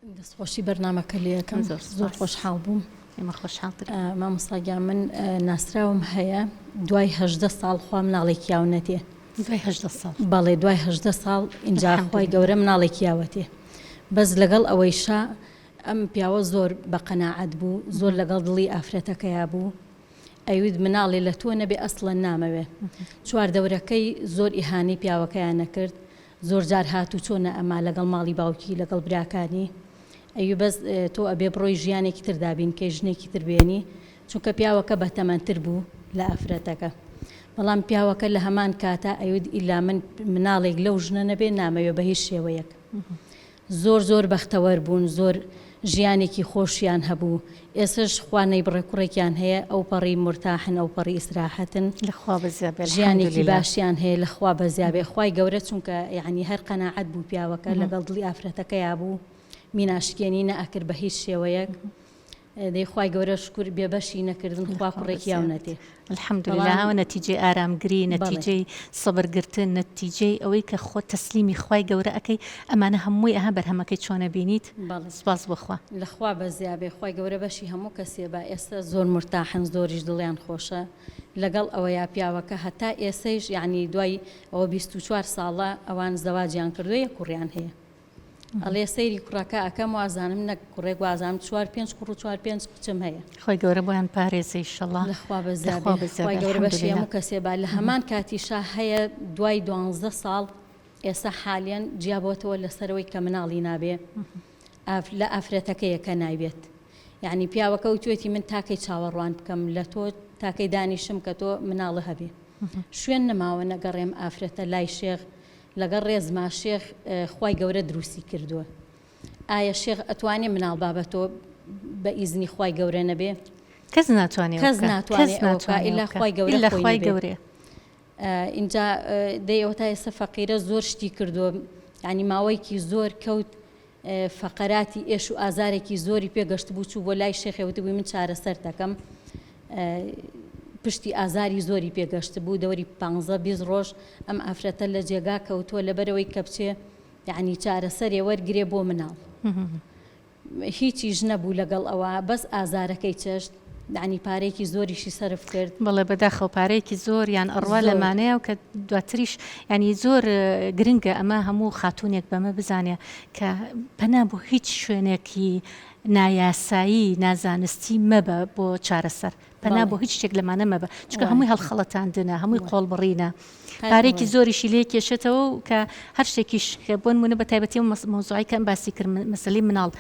دەستخۆشی بەرنامەکە لێ یەکەم زۆر خۆشحاڵ بووم. ئێمە خۆشحاڵتر. مامۆستاگیان من ناسراوم هەیە دوای 18 ساڵ خوا مناڵێکی یاونەتێ. دوای 18 ساڵ؟ بەڵێ دوای 18 ساڵ اینجا خوای گەورە مناڵێکی یاوەتێ. بەس لەگەڵ ئەوەیشا ئەم پیاوە زۆر بە قەناعەت بوو، زۆر لەگەڵ دڵی ئافرەتەکەیا بوو. ئەوید مناڵێ لە تۆ نەبێ ئەسڵەن نامەوێ. چواردەورەکەی زۆر ئیهانەی پیاوەکەیان نەکرد، زۆر جار هاتوو چۆنە ئەما لەگەڵ ماڵی باوکی لەگەڵ براکانی. ئەوی بەس تۆ ئەبێ بڕۆی ژیانێکی تر دابین کە ژنێکی تر بێنی، چونکە پیاوەکە بەتەمەنتر بوو لە ئافرەتەکە. بەڵام پیاوەکە لە هەمان کاتە ئەوید ئیلا من مناڵێک لەو ژنە نەبێ نامەوێ بە هیچ شێوەیەک. زۆر بەختەوەر بوون، زۆر ژیانێکی خۆشیان هەبوو. ئێسش خوانەی بڕێ کوڕێکیان هەیە، ئەو پەڕی مرتاحن، ئەو پەڕی ئیسراحەتن، لەخوا بەزیابێ ژیانێکی باشیان هەیە لەخوا بەزیابێ. خوای گەورە چونکە یعنی هەر قەناعەت بوو پیاوەکە لەگەڵ دڵی ئافرەتەکەیا بوو، میناشکێنی نەئەکرد بە هیچ شێوەیەک. دەی خوای گەورە شکر بێبەشی نەکردن، خوا کوڕێکی یاونەتێ. الحەمدولله. ئەوە نەتیجەی ئارامگری، نەتیجەی سەبرگرتن، نەتیجەی ئەوەی کە خۆ تەسلیمی خوای گەورە ئەەکەی. ئەمانە هەمووی ئەها بەرهەمەکەی چۆنە بینیت. سپاس بخوا لەخوا بەزیابێ. خوای گەورە بەشی هەموو کەسێ بە ئێستا زۆر مرتاحن، زۆریش دڵیان خۆشە لەگەڵ ئەوەیە پیاوەکە هەتا ئێسەیش یعنی دوای ئەوە 24 ساڵە ئەوان زەواجیان کردووە، یەک کوڕیان هەیە. ئەڵێ سەیری کوڕەکە ئەەکەم وازانم نەک کوڕێک وازانم 4-5 کوڕ و 4-5 کچم هەیە. خوای گەورە بۆیان پارێزە ئینشەڵڵا. لەخوا بەزیابێ. خوای گەورە بەشی هەموو کەسێ با. لە هەمان کاتیشا هەیە دوای 12 ساڵ ئێستا حالیان جیابەتەوە لەسەرەوەی کە مناڵی نابێ لە ئافرەتەکەیە کە نایبێت. یعنی پیاوەکە وتوێتی من تاکەی چاوەڕوان بکەم لە تۆ، تاکەی دانیشم کە تۆ مناڵە هەبێ. شوێن نەماوە نەگەڕێم ئافرەتە لای شێخ، لەگەڵ ڕێزما شێخ خوای گەورە دروستی کردووە. ئایا شێخ ئەتوانێ مناڵ بابەتۆ بە ئیزنی خوای گەورە نەبێ؟ کەس ناتوانێت ئیلا خوای گەورە. اینجا دەیەوە تا ئێستا فەقیرە زۆر شتی کردووە، ینی ماوەیەکی زۆر کەوت فەقەراتی ئێش و ئازارێکی زۆری پێگەشت بوو، چوو بۆ لای شێخێوت بووی من چارەسەر دەکەم. پشتی ئازاری زۆری پێگەشت بوو، دەوری 15-20 ڕۆژ ئەم ئافرەتە لە جێگا کەوتووە لەبەرەوەی کە بچێ یعنی چارەسەرێ وەرگرێ بۆ مناڵ. هیچیش نەبوو لەگەڵ ئەوە، بەس ئازارەکەی چەشت، یعنی پارێکی زۆریشی سەرف کرد. بەڵێ بەداخەو پارێکی زۆر یان ئەڕوا لەمانەیە و کە دواتریش ینی زۆر گرنگە ئەمە هەموو خاتونێک بەمە بزانێ کە پەنا بۆ هیچ شوێنێکی نایاسایی نازانستی مەبە بۆ چارەسەر، پەنا بۆ هیچ شتێک لەمانە مەبە، چونکە هەمووی هەڵخەڵەتاندنە، هەمووی قۆڵبڕینە. پارێکی زۆریشی لێ کێشێتەوە و کە هەر شتێکیش بۆ نمونە بە تایبەتی مۆزوعی کە ئەم باسی کرد مەسەلەی مناڵ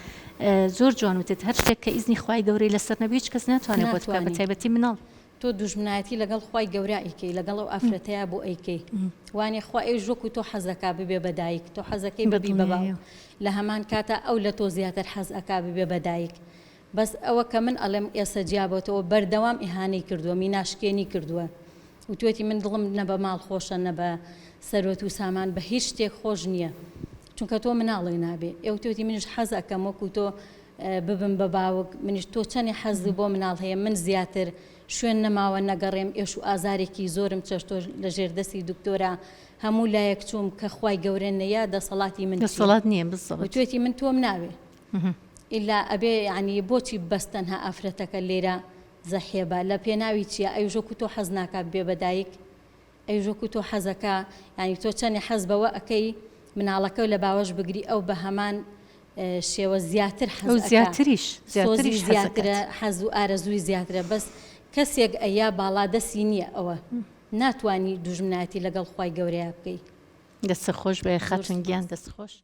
زۆر جوان وتێت هەر شتێک کە ئیزنی خوای گەورەی لەسەر نەبێ هیچ کەس ناتوانێت بۆ بکات، بە تایبەتی مناڵ. تۆ دوژمنایەتی لەگەڵ خوای گەورە ئەیکەی، لەگەڵ ئەو ئافرەتەیە بۆ ئەیکەی. وانێ خوا ئێوە ژۆک و تۆ حەزەکا ببێ بەدایک، تۆ حەزەکەی ببی بە باوک، لە هەمان کاتە ئەو لە تۆ زیاتر حەزەکا ببێ بەدایک. بەس ئەوە کە من ئەڵێم ئێستا جیابەتەوە بەردەوام ئیهانەی کردووە، میناشکێنی کردووە، وتوێتی من دڵم نە بە ماڵ خۆشە، نە بە سەرۆت و سامان، بە هیچ شتێک خۆش نییە، چونکە تۆ مناڵی نابێ. ئێوە توێتی منیش حەز ئەەکەم وەکو تۆ ببم بە باوک، منیش تۆ چەندی حەزی بۆ مناڵ هەیە، من زیاتر شوێن نەماوە نەگەڕێم، ئێش و ئازارێکی زۆرم چەشتۆ لە ژێردەستی دکتۆرە هەموو لایەک چووم کە خوای گەورە نەیە دەسەڵاتی من دەسەڵات نییە. بزڵ توێتی من تۆم ناوێ ئیلا ئەبێ ینی بۆچی بەستەنها ئافرەتەکە لێرە زەحێبە لە پێناوی چییە؟ ئەوژۆکو تۆ حەز ناکا بێ بەدایک، ئەوژۆکو تۆ حەزەکە ینی تۆ چەندی حەز بەوە ئەەکەی مناڵەکە لە باوەش بگری، ئەو بە هەمان شێوە زیاتر زیاتریش زیاترە، حەز و ئارەزووی زیاترە. بەس کەسێک ئەیا باڵا دەسی نییە، ئەوە ناتوانی دوژمنایەتی لەگەڵ خوای گەورەیە بکەی. دەستە خۆش بێ خەتنگیان دەست خۆش.